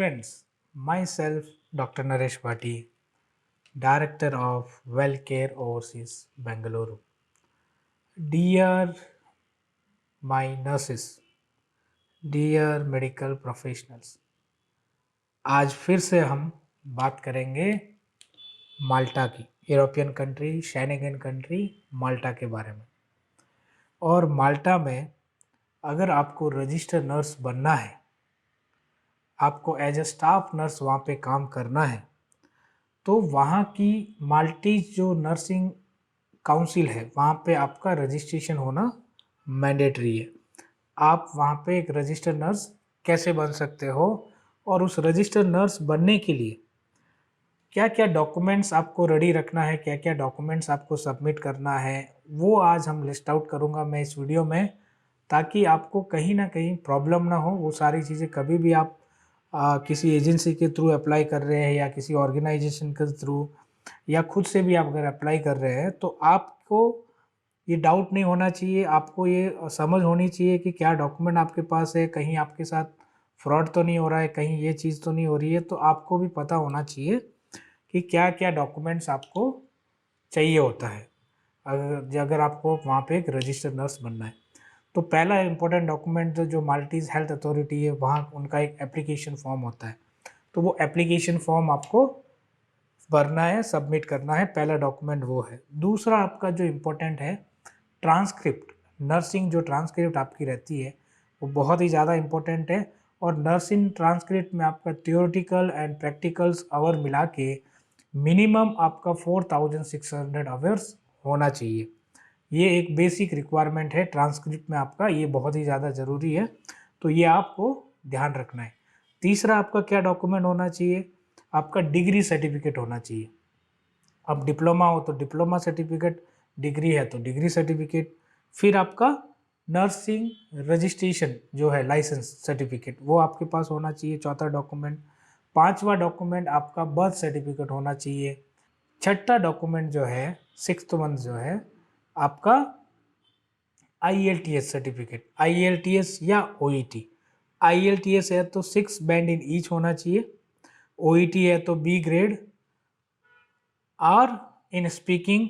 friends, myself Dr. Naresh Bhatti, Director of WellCare Overseas, Bengaluru. Dear my nurses, dear medical professionals, आज फिर से हम बात करेंगे माल्टा की, यूरोपियन कंट्री, शेंगेन कंट्री माल्टा के बारे में। और माल्टा में अगर आपको रजिस्टर नर्स बनना है, आपको एज ए स्टाफ नर्स वहाँ पे काम करना है, तो वहाँ की माल्टीज जो नर्सिंग काउंसिल है वहाँ पे आपका रजिस्ट्रेशन होना मैंडेटरी है। आप वहाँ पे एक रजिस्टर्ड नर्स कैसे बन सकते हो और उस रजिस्टर्ड नर्स बनने के लिए क्या क्या डॉक्यूमेंट्स आपको रेडी रखना है, क्या क्या डॉक्यूमेंट्स आपको सबमिट करना है, वो आज हम लिस्ट आउट करूँगा मैं इस वीडियो में, ताकि आपको कहीं ना कहीं प्रॉब्लम ना हो। वो सारी चीज़ें कभी भी आप किसी एजेंसी के थ्रू अप्लाई कर रहे हैं या किसी ऑर्गेनाइजेशन के थ्रू या खुद से भी आप अगर अप्लाई कर रहे हैं तो आपको ये डाउट नहीं होना चाहिए, आपको ये समझ होनी चाहिए कि क्या डॉक्यूमेंट आपके पास है, कहीं आपके साथ फ्रॉड तो नहीं हो रहा है, कहीं ये चीज़ तो नहीं हो रही है। तो आपको भी पता होना चाहिए कि क्या क्या डॉक्यूमेंट्स आपको चाहिए होता है अगर आपको वहाँ पे एक रजिस्टर्ड नर्स बनना है। तो पहला इम्पोर्टेंट डॉक्यूमेंट जो माल्टीज़ हेल्थ अथॉरिटी है वहाँ उनका एक एप्लीकेशन फॉर्म होता है, तो वो एप्लीकेशन फॉर्म आपको भरना है, सबमिट करना है। पहला डॉक्यूमेंट वो है। दूसरा आपका जो इम्पोर्टेंट है ट्रांसक्रिप्ट, नर्सिंग जो ट्रांसक्रिप्ट आपकी रहती है वो बहुत ही ज़्यादा इम्पोर्टेंट है। और नर्सिंग ट्रांसक्रिप्ट में आपका थियोरेटिकल एंड प्रैक्टिकल्स आवर मिला के मिनिमम आपका 4600 आवर्स होना चाहिए। ये एक बेसिक रिक्वायरमेंट है ट्रांसक्रिप्ट में आपका, ये बहुत ही ज़्यादा ज़रूरी है, तो ये आपको ध्यान रखना है। तीसरा आपका क्या डॉक्यूमेंट होना चाहिए, आपका डिग्री सर्टिफिकेट होना चाहिए। अब डिप्लोमा हो तो डिप्लोमा सर्टिफिकेट, डिग्री है तो डिग्री सर्टिफिकेट। फिर आपका नर्सिंग रजिस्ट्रेशन जो है लाइसेंस सर्टिफिकेट वो आपके पास होना चाहिए, चौथा डॉक्यूमेंट। पांचवा डॉक्यूमेंट आपका बर्थ सर्टिफिकेट होना चाहिए। छठा डॉक्यूमेंट जो है, सिक्स्थ वन जो है आपका IELTS सर्टिफिकेट, IELTS या OET। IELTS है तो 6 बैंड इन ईच होना चाहिए, OET है तो B grade, R in speaking,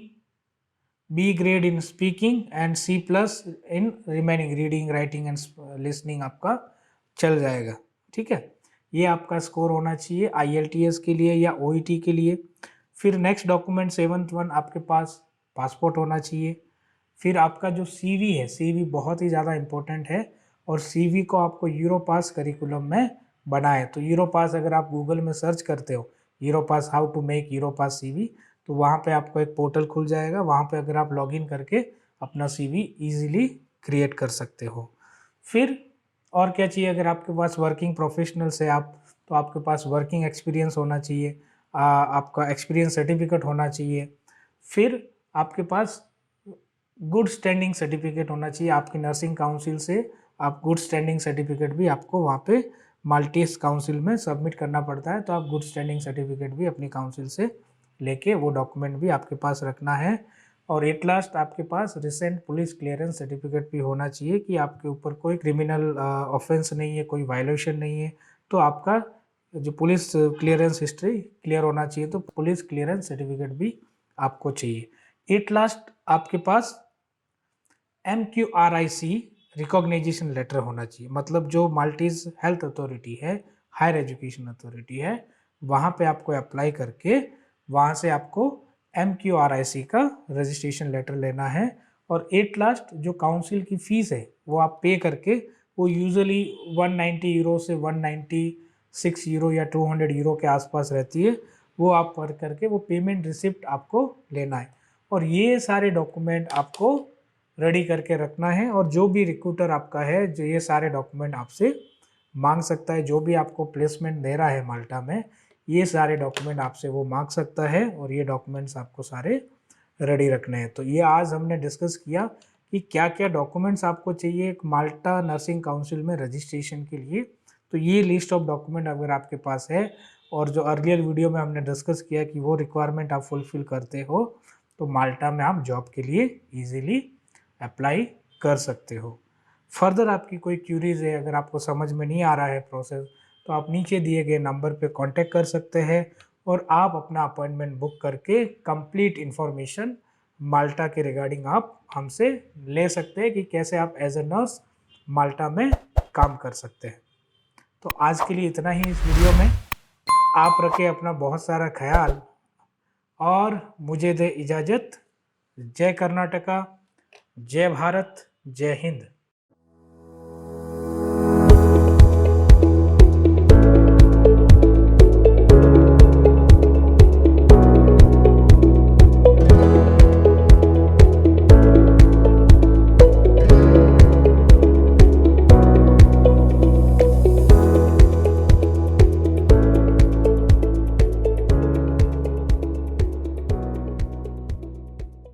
B grade in speaking and C plus in remaining reading, writing and listening आपका चल जाएगा। ठीक है, ये आपका स्कोर होना चाहिए IELTS के लिए या OET के लिए। फिर नेक्स्ट डॉक्यूमेंट सेवंथ वन आपके पास पासपोर्ट होना चाहिए। फिर आपका जो CV है, CV बहुत ही ज़्यादा इम्पोर्टेंट है और CV को आपको यूरोपास करिकुलम में बनाए। तो यूरोपास अगर आप गूगल में सर्च करते हो Europass how to make Europass CV, तो वहाँ पे आपको एक पोर्टल खुल जाएगा, वहाँ पे अगर आप लॉगिन करके अपना CV इजीली क्रिएट कर सकते हो। फिर और क्या चाहिए, अगर आपके पास वर्किंग प्रोफेशनल्स है आप, तो आपके पास वर्किंग एक्सपीरियंस होना चाहिए, आपका एक्सपीरियंस सर्टिफिकेट होना चाहिए। फिर आपके पास गुड स्टैंडिंग सर्टिफिकेट होना चाहिए आपकी नर्सिंग काउंसिल से। आप गुड स्टैंडिंग सर्टिफिकेट भी आपको वहाँ पे माल्टीज काउंसिल में सबमिट करना पड़ता है, तो आप गुड स्टैंडिंग सर्टिफिकेट भी अपनी काउंसिल से लेके वो डॉक्यूमेंट भी आपके पास रखना है। और एट लास्ट आपके पास रिसेंट पुलिस क्लियरेंस सर्टिफिकेट भी होना चाहिए कि आपके ऊपर कोई क्रिमिनल ऑफेंस नहीं है, कोई वायलेशन नहीं है, तो आपका जो पुलिस क्लियरेंस हिस्ट्री क्लियर होना चाहिए, तो पुलिस क्लियरेंस सर्टिफिकेट भी आपको चाहिए। एट लास्ट आपके पास MQRIC रिकॉग्नाइजेशन लेटर होना चाहिए, मतलब जो माल्टीज हेल्थ अथॉरिटी है, हायर एजुकेशन अथॉरिटी है, वहाँ पे आपको अप्लाई करके वहाँ से आपको MQRIC का रजिस्ट्रेशन लेटर लेना है। और एट लास्ट जो काउंसिल की फ़ीस है वो आप पे करके, वो यूजुअली 190 यूरो से 196 यूरो या 200 यूरो के आसपास रहती है, वो आप भर करके वो पेमेंट रिसिप्ट आपको लेना है। और ये सारे डॉक्यूमेंट आपको रेडी करके रखना है। और जो भी रिक्रूटर आपका है जो ये सारे डॉक्यूमेंट आपसे मांग सकता है, जो भी आपको प्लेसमेंट दे रहा है माल्टा में, ये सारे डॉक्यूमेंट आपसे वो मांग सकता है और ये डॉक्यूमेंट्स आपको सारे रेडी रखने हैं। तो ये आज हमने डिस्कस किया कि क्या क्या डॉक्यूमेंट्स आपको चाहिए एक माल्टा नर्सिंग काउंसिल में रजिस्ट्रेशन के लिए। तो ये लिस्ट ऑफ डॉक्यूमेंट अगर आपके पास है और जो अर्लियर वीडियो में हमने डिस्कस किया कि वो रिक्वायरमेंट आप फुलफिल करते हो, तो माल्टा में आप जॉब के लिए ईजिली अप्लाई कर सकते हो। फर्दर आपकी कोई क्यूरीज है, अगर आपको समझ में नहीं आ रहा है प्रोसेस, तो आप नीचे दिए गए नंबर पे कांटेक्ट कर सकते हैं और आप अपना अपॉइंटमेंट बुक करके कंप्लीट इन्फॉर्मेशन माल्टा के रिगार्डिंग आप हमसे ले सकते हैं कि कैसे आप एज ए नर्स माल्टा में काम कर सकते हैं। तो आज के लिए इतना ही इस वीडियो में। आप रखें अपना बहुत सारा ख्याल और मुझे दे इजाज़त। जय कर्नाटका, जय भारत, जय हिंद।